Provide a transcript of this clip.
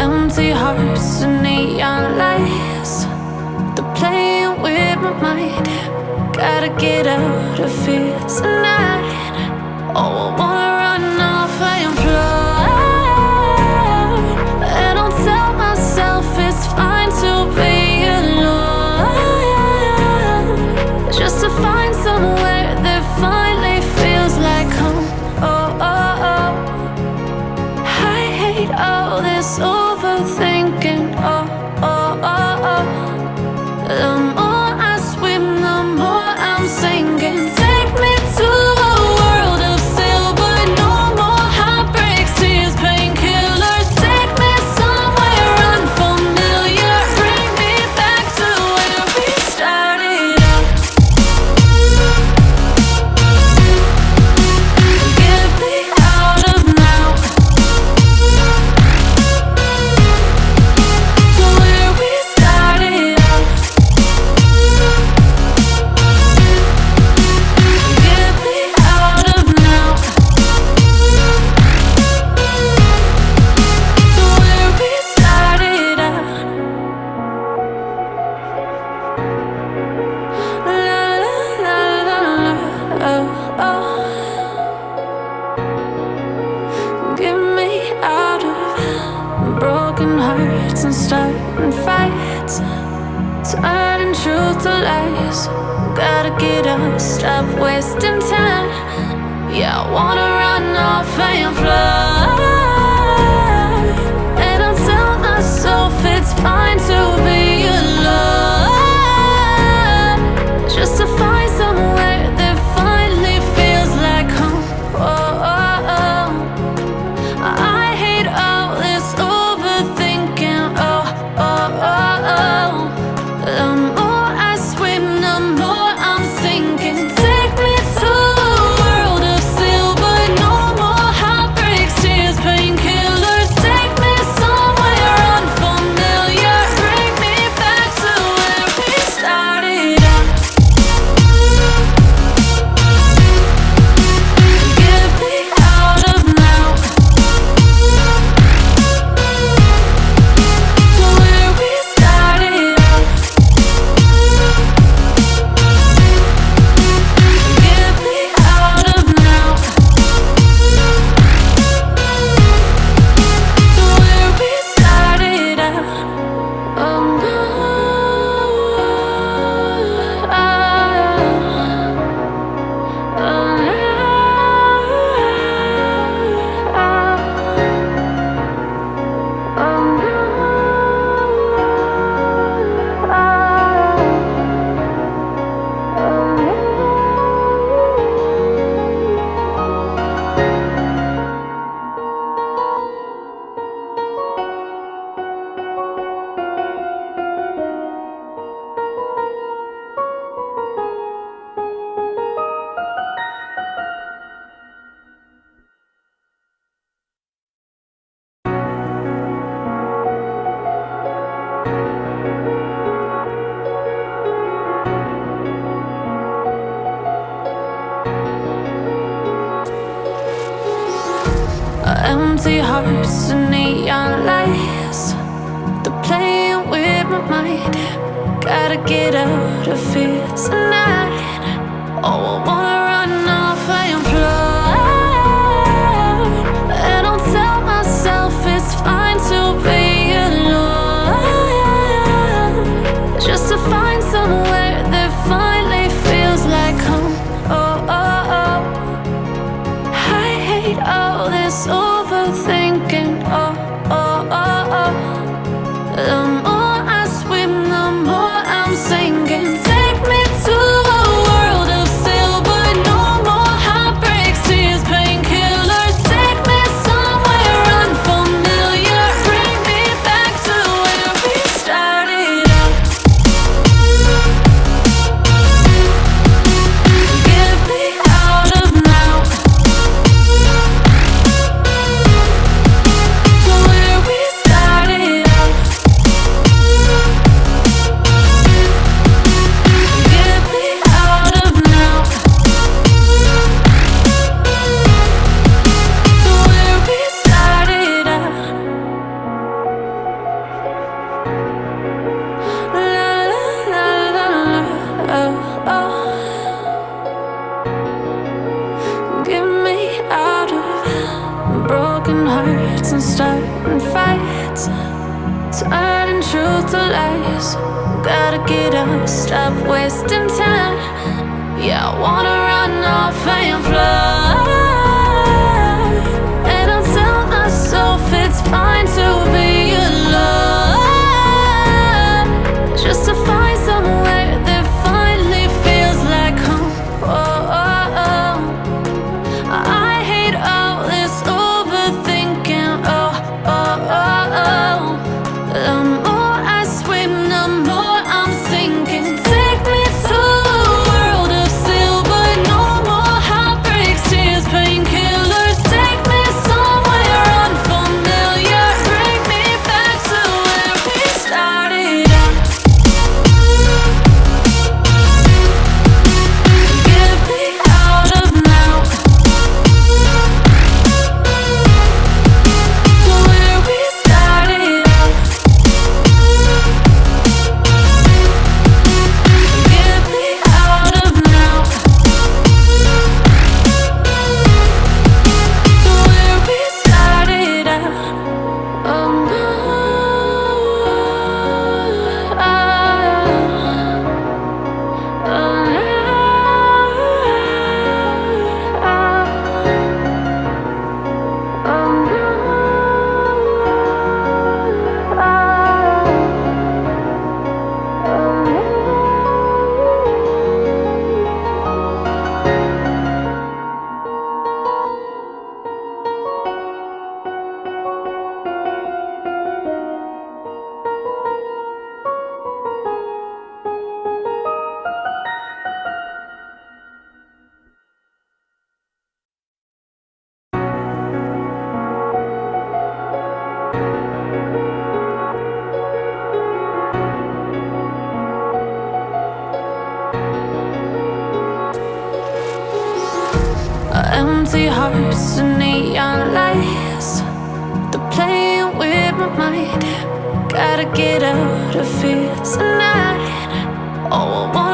Empty hearts and neon lights, they're playing with my mind. Gotta get out of here tonight. Oh, I wanna run off and fly. And I'll tell myself it's fine to be alone, just to find somewhere that finally feels like home. Oh, oh, oh. I hate all this overthinking. Oh, oh, oh, oh. The more I swim, the more I'm sinking. Take me to a world of silver. No more heartbreaks, tears, painkillers. Take me somewhere unfamiliar. Bring me back to where we started out. Get me out of now, to where we started out. Get me out of now, to where we started out. La la la la la, oh, oh. Get me out of broken hearts and starting fights, turning truth to lies. Gotta get up, stop wasting time. Yeah, I wanna run off and fly. And I'll tell myself it's fine to be alone, just to find somewhere that finally feels like home. Oh, oh, oh. I hate all this overthinking. Oh, oh, oh, oh. The more I swim, the more I'm sinking. Take me to a world of silver. No more heartbreaks, tears, painkillers. Take me somewhere unfamiliar. Bring me back to where we started out. Get me out of now, to where we started out. Get me out of now, to where we started out. Oh no, oh empty hearts and neon lights, they're playing with my mind. Gotta get out of here tonight. Oh, I wanna run off and fly. And I'll tell myself it's fine to be alone, just to find somewhere that finally feels like home. Oh, oh, oh. I hate all this overthinking. Oh, oh, oh, oh. The more I swim, the more I'm sinking. Take me to a world of silver. nights, turning truth to lies. Gotta get up, stop wasting time. Yeah, I wanna run off and fly. And I'll tell myself it's fine to be alone, just to find somewhere that finally feels like home. Oh, oh, oh. I hate all this overthinking. Oh, oh, oh, oh. The more I swim, the more I'm sinking. Take me to a world of silver. No more heartbreaks, tears, painkillers. Take me somewhere unfamiliar. Bring me back to where we started out. Get me out of now, to where we started out. Get me out of now, to where we started out. Oh no, empty hearts and neon lights, they're playing with my mind. Gotta get out of here tonight. Oh, I want